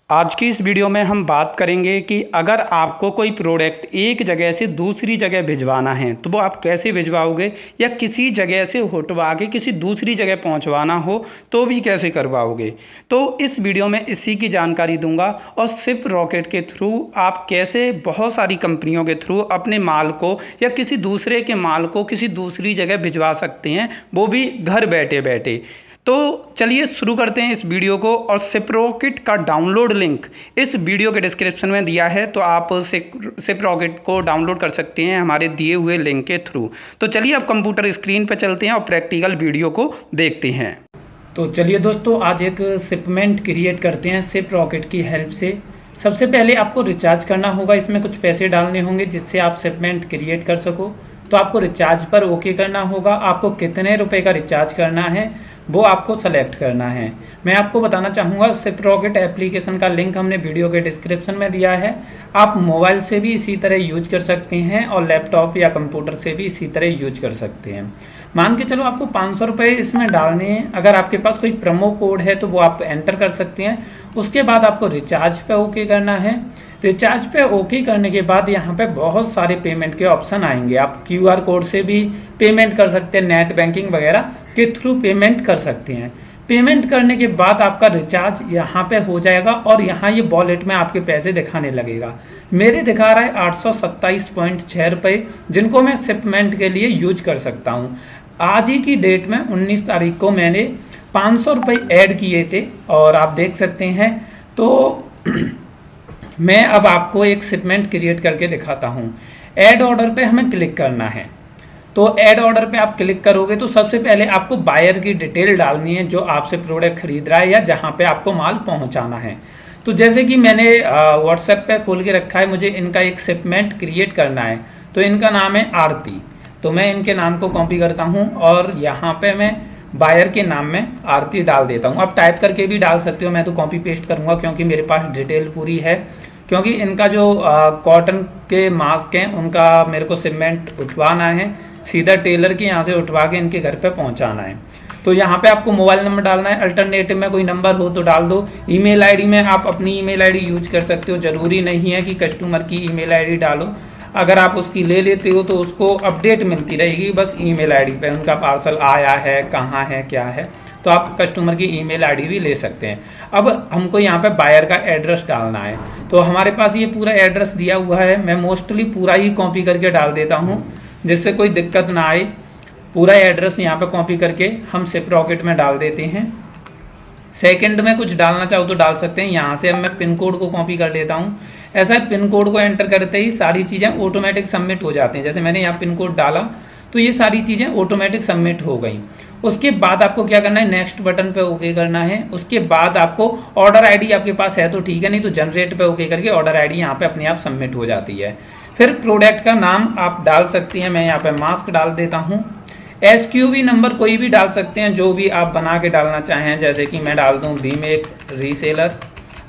आज की इस वीडियो में हम बात करेंगे कि अगर आपको कोई प्रोडक्ट एक जगह से दूसरी जगह भिजवाना है तो वो आप कैसे भिजवाओगे, या किसी जगह से हटवा के किसी दूसरी जगह पहुंचवाना हो तो भी कैसे करवाओगे। तो इस वीडियो में इसी की जानकारी दूंगा और सिप रॉकेट के थ्रू आप कैसे बहुत सारी कंपनियों के थ्रू अपने माल को या किसी दूसरे के माल को किसी दूसरी जगह भिजवा सकते हैं, वो भी घर बैठे बैठे। तो चलिए शुरू करते हैं इस वीडियो को। और सिप्रॉकेट का डाउनलोड लिंक इस वीडियो के डिस्क्रिप्शन में दिया है, तो आप सिप्रॉकेट को डाउनलोड कर सकते हैं हमारे दिए हुए लिंक के थ्रू। तो चलिए अब कंप्यूटर स्क्रीन पर चलते हैं और प्रैक्टिकल वीडियो को देखते हैं। तो चलिए दोस्तों, आज एक शिपमेंट क्रिएट करते हैं सिप्रॉकेट की हेल्प से। सबसे पहले आपको रिचार्ज करना होगा, इसमें कुछ पैसे डालने होंगे जिससे आप शिपमेंट क्रिएट कर सको। तो आपको रिचार्ज पर ओके करना होगा। आपको कितने रुपए का रिचार्ज करना है वो आपको सेलेक्ट करना है। मैं आपको बताना चाहूँगा, सिप्रॉकेट एप्लीकेशन का लिंक हमने वीडियो के डिस्क्रिप्शन में दिया है। आप मोबाइल से भी इसी तरह यूज कर सकते हैं और लैपटॉप या कंप्यूटर से भी इसी तरह यूज कर सकते हैं। मान के चलो आपको 500 रुपये इसमें डालने हैं। अगर आपके पास कोई प्रोमो कोड है तो वो आप एंटर कर सकते हैं। उसके बाद आपको रिचार्ज पे ओके करना है। रिचार्ज पे ओके करने के बाद यहाँ पे बहुत सारे पेमेंट के ऑप्शन आएंगे। आप QR कोड से भी पेमेंट कर सकते हैं, नेट बैंकिंग वगैरह के थ्रू पेमेंट कर सकते हैं। पेमेंट करने के बाद आपका रिचार्ज यहाँ पे हो जाएगा और यहाँ ये वॉलेट में आपके पैसे दिखाने लगेगा। मेरे दिखा रहा है 827.6 रुपये, जिनको मैं शिपमेंट के लिए यूज कर सकता हूँ। आज ही की डेट में 19 तारीख को मैंने 500 रुपये ऐड किए थे और आप देख सकते हैं। तो मैं अब आपको एक शिपमेंट क्रिएट करके दिखाता हूँ। ऐड ऑर्डर पे हमें क्लिक करना है। तो ऐड ऑर्डर पे आप क्लिक करोगे तो सबसे पहले आपको बायर की डिटेल डालनी है, जो आपसे प्रोडक्ट खरीद रहा है या जहाँ पे आपको माल पहुँचाना है। तो जैसे कि मैंने व्हाट्सएप पे खोल के रखा है, मुझे इनका एक शिपमेंट क्रिएट करना है। तो इनका नाम है आरती। तो मैं इनके नाम को कॉपी करता हूँ और यहाँ पे मैं बायर के नाम में आरती डाल देता हूँ। आप टाइप करके भी डाल सकते हो, मैं तो कॉपी पेस्ट करूँगा क्योंकि मेरे पास डिटेल पूरी है। क्योंकि इनका जो कॉटन के मास्क हैं उनका मेरे को शिपमेंट उठवाना है, सीधा टेलर के यहाँ से उठवा के इनके घर पे पहुँचाना है। तो यहाँ पे आपको मोबाइल नंबर डालना है, अल्टरनेटिव में कोई नंबर हो तो डाल दो। ईमेल आईडी में आप अपनी ईमेल आईडी यूज कर सकते हो, ज़रूरी नहीं है कि कस्टमर की ईमेल आईडी डालो। अगर आप उसकी ले लेते हो तो उसको अपडेट मिलती रहेगी बस ईमेल आईडी पे, उनका पार्सल आया है, कहाँ है, क्या है। तो आप कस्टमर की ईमेल आईडी भी ले सकते हैं। अब हमको यहाँ पे बायर का एड्रेस डालना है। तो हमारे पास ये पूरा एड्रेस दिया हुआ है, मैं मोस्टली पूरा ही कॉपी करके डाल देता हूँ जिससे कोई दिक्कत ना आए। पूरा एड्रेस यहाँ पे कॉपी करके हम सिप्रॉकेट में डाल देते हैं। सेकंड में कुछ डालना चाहो तो डाल सकते हैं। यहाँ से अब मैं पिन कोड को कॉपी कर लेता हूँ। ऐसा है, पिन कोड को एंटर करते ही सारी चीज़ें ऑटोमेटिक सबमिट हो जाती हैं। जैसे मैंने यहाँ पिन कोड डाला तो ये सारी चीज़ें ऑटोमेटिक सबमिट हो गई। उसके बाद आपको क्या करना है, नेक्स्ट बटन पे ओके करना है। उसके बाद आपको ऑर्डर आईडी आपके पास है तो ठीक है, नहीं तो जनरेट पे ओके करके ऑर्डर आईडी यहाँ पे अपने आप सबमिट हो जाती है। फिर प्रोडक्ट का नाम आप डाल सकती हैं। मैं यहाँ पे मास्क डाल देता हूँ। SQV नंबर कोई भी डाल सकते हैं, जो भी आप बना के डालना चाहें। जैसे कि मैं डाल दूँ भीम एक रीसेलर।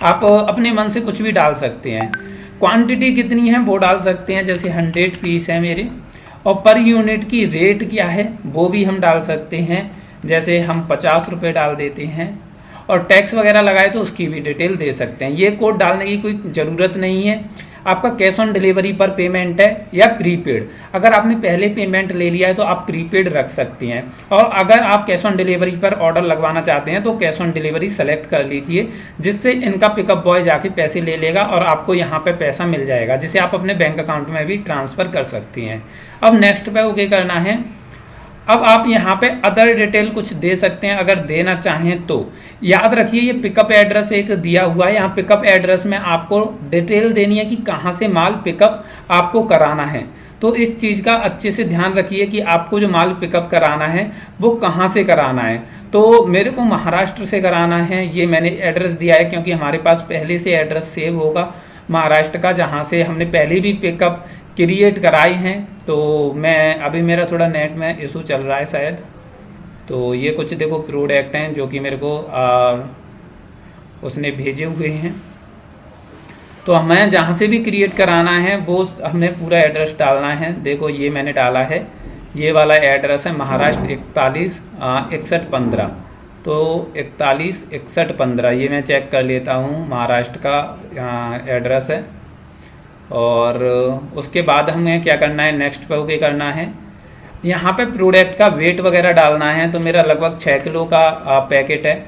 आप अपने मन से कुछ भी डाल सकते हैं। क्वांटिटी कितनी है वो डाल सकते हैं, जैसे 100 पीस है मेरे। और पर यूनिट की रेट क्या है वो भी हम डाल सकते हैं, जैसे हम 50 रुपये डाल देते हैं। और टैक्स वगैरह लगाए तो उसकी भी डिटेल दे सकते हैं। ये कोड डालने की कोई ज़रूरत नहीं है। आपका कैश ऑन डिलीवरी पर पेमेंट है या प्रीपेड। अगर आपने पहले पेमेंट ले लिया है तो आप प्रीपेड रख सकते हैं। और अगर आप कैश ऑन डिलीवरी पर ऑर्डर लगवाना चाहते हैं तो कैश ऑन डिलीवरी सेलेक्ट कर लीजिए, जिससे इनका पिकअप बॉय जाके पैसे ले लेगा और आपको यहाँ पे पैसा मिल जाएगा, जिसे आप अपने बैंक अकाउंट में भी ट्रांसफ़र कर सकती हैं। अब नेक्स्ट पे ओके करना है। अब आप यहाँ पे अदर डिटेल कुछ दे सकते हैं अगर देना चाहें तो। याद रखिए ये पिकअप एड्रेस एक दिया हुआ है। यहाँ पिकअप एड्रेस में आपको डिटेल देनी है कि कहाँ से माल पिकअप आपको कराना है। तो इस चीज़ का अच्छे से ध्यान रखिए कि आपको जो माल पिकअप कराना है वो कहाँ से कराना है। तो मेरे को महाराष्ट्र से कराना है, ये मैंने एड्रेस दिया है क्योंकि हमारे पास पहले से एड्रेस सेव होगा महाराष्ट्र का, जहाँ से हमने पहले भी पिकअप क्रिएट कराई हैं। तो मैं अभी मेरा थोड़ा नेट में इशू चल रहा है शायद। तो ये कुछ देखो प्रोडक्ट हैं जो कि मेरे को उसने भेजे हुए हैं। तो हमें जहाँ से भी क्रिएट कराना है वो हमें पूरा एड्रेस डालना है। देखो ये मैंने डाला है, ये वाला एड्रेस है महाराष्ट्र 41 6115। तो 416115 ये मैं चेक कर लेता हूँ, महाराष्ट्र का एड्रेस है। और उसके बाद हमें क्या करना है, नेक्स्ट पे ओके करना है। यहाँ पे प्रोडक्ट का वेट वगैरह डालना है, तो मेरा लगभग 6 किलो का पैकेट है।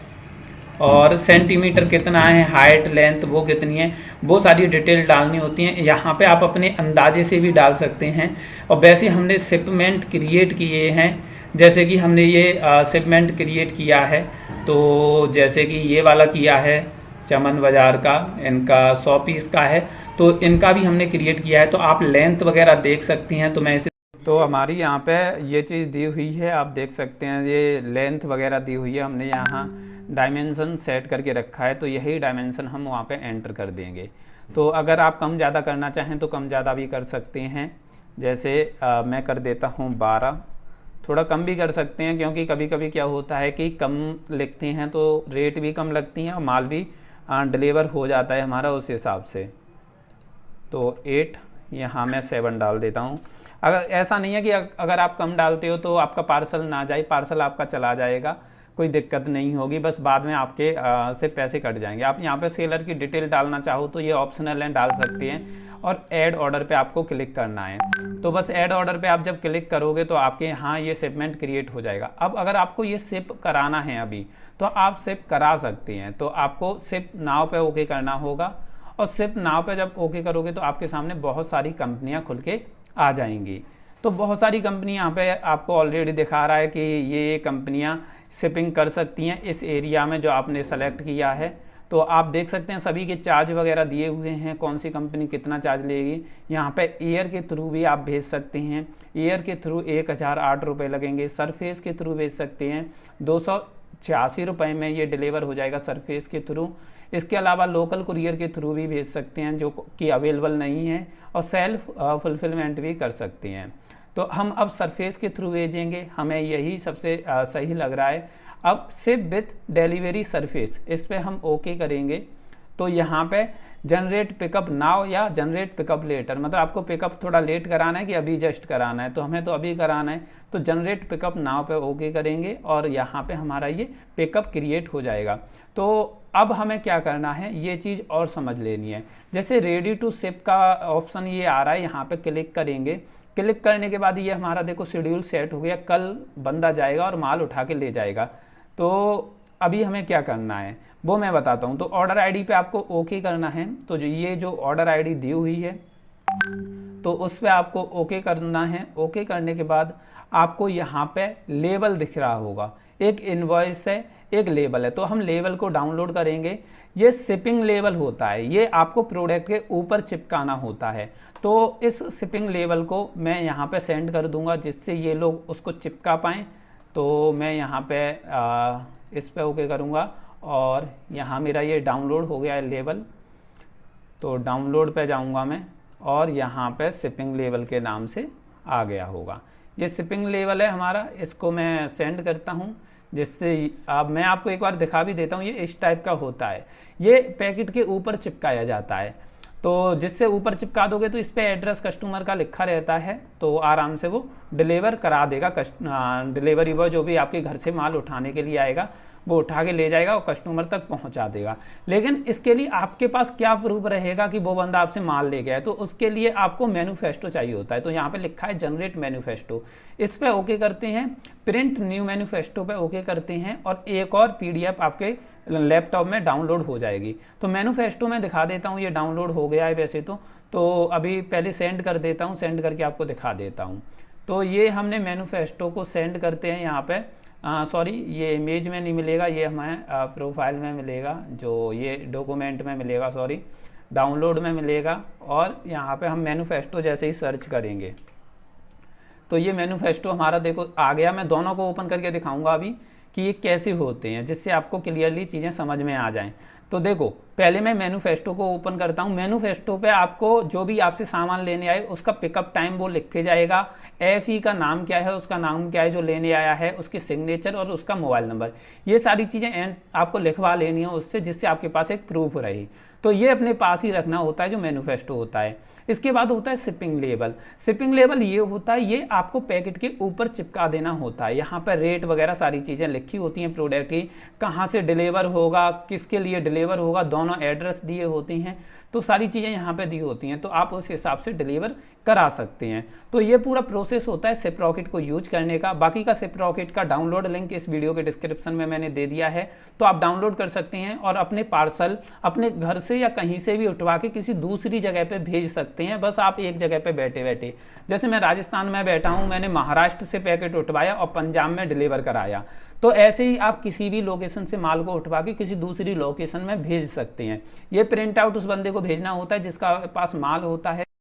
और सेंटीमीटर कितना है, हाइट लेंथ वो कितनी है, वो सारी डिटेल डालनी होती हैं। यहाँ पे आप अपने अंदाजे से भी डाल सकते हैं। और वैसे हमने शिपमेंट क्रिएट किए हैं, जैसे कि हमने ये शिपमेंट क्रिएट किया है, तो जैसे कि ये वाला किया है चमन बाज़ार का, इनका 100 पीस का है, तो इनका भी हमने क्रिएट किया है। तो आप लेंथ वगैरह देख सकती हैं। तो मैं इसे, तो हमारी यहाँ पे ये चीज़ दी हुई है, आप देख सकते हैं, ये लेंथ वगैरह दी हुई है। हमने यहाँ डायमेंशन सेट करके रखा है, तो यही डायमेंशन हम वहाँ पे एंटर कर देंगे। तो अगर आप कम ज़्यादा करना चाहें तो कम ज़्यादा भी कर सकते हैं। जैसे मैं कर देता हूँ 12, थोड़ा कम भी कर सकते हैं, क्योंकि कभी कभी क्या होता है कि कम लिखते हैं तो रेट भी कम लगती हैं और माल भी डिलीवर हो जाता है हमारा उस हिसाब से। तो 8, यहाँ मैं 7 डाल देता हूँ। अगर ऐसा नहीं है कि अगर आप कम डालते हो तो आपका पार्सल ना जाए, पार्सल आपका चला जाएगा, कोई दिक्कत नहीं होगी, बस बाद में आपके से पैसे कट जाएंगे। आप यहाँ पे सेलर की डिटेल डालना चाहो तो ये ऑप्शनल है, डाल सकते हैं। और ऐड ऑर्डर पे आपको क्लिक करना है। तो बस ऐड ऑर्डर पे आप जब क्लिक करोगे तो आपके यहाँ ये शिपमेंट क्रिएट हो जाएगा। अब अगर आपको ये शिप कराना है अभी, तो आप शिप करा सकते हैं। तो आपको शिप नाउ पे ओके करना होगा। और शिप नाउ पे जब ओके करोगे तो आपके सामने बहुत सारी कंपनियाँ खुल के आ जाएंगी। तो बहुत सारी कंपनी यहाँ पे आपको ऑलरेडी दिखा रहा है कि ये कंपनियाँ शिपिंग कर सकती हैं इस एरिया में जो आपने सेलेक्ट किया है। तो आप देख सकते हैं सभी के चार्ज वगैरह दिए हुए हैं, कौन सी कंपनी कितना चार्ज लेगी। यहाँ पे एयर के थ्रू भी आप भेज सकते हैं, एयर के थ्रू 1008 रुपये लगेंगे। सरफेस के थ्रू भेज सकते हैं, 286 रुपये में ये डिलीवर हो जाएगा सरफेस के थ्रू। इसके अलावा लोकल कुरियर के थ्रू भी भेज सकते हैं जो कि अवेलेबल नहीं है, और सेल्फ फुलफिलमेंट भी कर सकते हैं। तो हम अब सरफेस के थ्रू भेजेंगे, हमें यही सबसे सही लग रहा है। अब शिप विथ डिलीवरी सरफेस, इस पे हम ओके करेंगे। तो यहाँ पे जनरेट पिकअप नाउ या जनरेट पिकअप लेटर, मतलब आपको पिकअप थोड़ा लेट कराना है कि अभी जस्ट कराना है, तो हमें तो अभी कराना है। तो जनरेट पिकअप नाउ पे ओके करेंगे और यहाँ पे हमारा ये पिकअप क्रिएट हो जाएगा। तो अब हमें क्या करना है, ये चीज़ और समझ लेनी है। जैसे रेडी टू शिप का ऑप्शन ये आ रहा है, यहाँ पे क्लिक करेंगे। क्लिक करने के बाद ये हमारा देखो शेड्यूल सेट हो गया, कल बंदा जाएगा और माल उठा के ले जाएगा। तो अभी हमें क्या करना है वो मैं बताता हूँ। तो ऑर्डर आईडी पे आपको ओके करना है। तो ये जो ऑर्डर आईडी दी हुई है तो उस पर आपको ओके करना है। ओके करने के बाद आपको यहाँ पे लेबल दिख रहा होगा, एक इनवॉइस है, एक लेबल है। तो हम लेबल को डाउनलोड करेंगे। ये शिपिंग लेबल होता है, ये आपको प्रोडक्ट के ऊपर चिपकाना होता है। तो इस शिपिंग लेबल को मैं यहाँ पे सेंड कर दूंगा, जिससे ये लोग उसको चिपका पाएँ। तो मैं यहाँ पे इस पे ओके करूँगा और यहाँ मेरा ये डाउनलोड हो गया है लेबल। तो डाउनलोड पे जाऊँगा मैं और यहाँ पे शिपिंग लेबल के नाम से आ गया होगा। ये शिपिंग लेबल है हमारा, इसको मैं सेंड करता हूँ, जिससे अब मैं आपको एक बार दिखा भी देता हूँ। ये इस टाइप का होता है, ये पैकेट के ऊपर चिपकाया जाता है। तो जिससे ऊपर चिपका दोगे तो इस पे एड्रेस कस्टमर का लिखा रहता है, तो आराम से वो डिलीवर करा देगा। डिलीवरी बॉय जो भी आपके घर से माल उठाने के लिए आएगा वो उठा के ले जाएगा और कस्टमर तक पहुंचा देगा। लेकिन इसके लिए आपके पास क्या प्रूफ रहेगा कि वो बंदा आपसे माल ले गया है, तो उसके लिए आपको मैन्युफेस्टो चाहिए होता है। तो यहाँ पे लिखा है जनरेट मैन्युफेस्टो, इस पे ओके करते हैं। प्रिंट न्यू मैन्युफेस्टो पे ओके करते हैं और एक और पीडीएफ आपके लैपटॉप में डाउनलोड हो जाएगी। तो मैन्युफेस्टो में दिखा देता हूँ, ये डाउनलोड हो गया है वैसे तो अभी पहले सेंड कर देता हूँ, सेंड करके आपको दिखा देता हूँ। तो ये हमने मैन्युफेस्टो को सेंड करते हैं यहाँ पे। सॉरी, ये इमेज में नहीं मिलेगा, ये हमें प्रोफाइल में मिलेगा, जो ये डॉक्यूमेंट में मिलेगा, सॉरी डाउनलोड में मिलेगा। और यहाँ पे हम मैन्युफेस्टो जैसे ही सर्च करेंगे तो ये मैन्युफेस्टो हमारा देखो आ गया। मैं दोनों को ओपन करके दिखाऊंगा अभी कि ये कैसे होते हैं, जिससे आपको क्लियरली चीज़ें समझ में आ जाएं। तो देखो पहले मैं मैन्युफेस्टो को ओपन करता हूँ। मैन्युफेस्टो पे आपको जो भी आपसे सामान लेने आए उसका पिकअप टाइम वो लिख के जाएगा, FE का नाम क्या है, उसका नाम क्या है जो लेने आया है, उसकी सिग्नेचर और उसका मोबाइल नंबर, ये सारी चीज़ें आपको लिखवा लेनी है उससे, जिससे आपके पास एक प्रूफ रहे। तो ये अपने पास ही रखना होता है जो मैन्युफेस्टो होता है। इसके बाद होता है शिपिंग लेबल। शिपिंग लेबल ये होता है, ये आपको पैकेट के ऊपर चिपका देना होता है। यहाँ पर रेट वगैरह सारी चीज़ें लिखी होती हैं प्रोडक्ट की, कहाँ से डिलीवर होगा, किसके लिए डिलीवर होगा, दोनों एड्रेस दिए होते हैं, तो सारी चीज़ें यहाँ पे दी होती हैं, तो आप उस हिसाब से डिलीवर करा सकते हैं। तो ये पूरा प्रोसेस होता है शिपरॉकेट को यूज करने का। बाकी का शिपरॉकेट का डाउनलोड लिंक इस वीडियो के डिस्क्रिप्शन में मैंने दे दिया है, तो आप डाउनलोड कर सकते हैं और अपने पार्सल अपने घर से या कहीं से भी उठवा के किसी दूसरी जगह पे भेज सकते हैं। बस आप एक जगह पे बैठे बैठे, जैसे मैं राजस्थान में बैठा हूँ, मैंने महाराष्ट्र से पैकेट उठवाया और पंजाब में डिलीवर कराया, तो ऐसे ही आप किसी भी लोकेशन से माल को उठवा के किसी दूसरी लोकेशन में भेज सकते हैं। ये प्रिंट आउट उस बंदे को भेजना होता है जिसका पास माल होता है।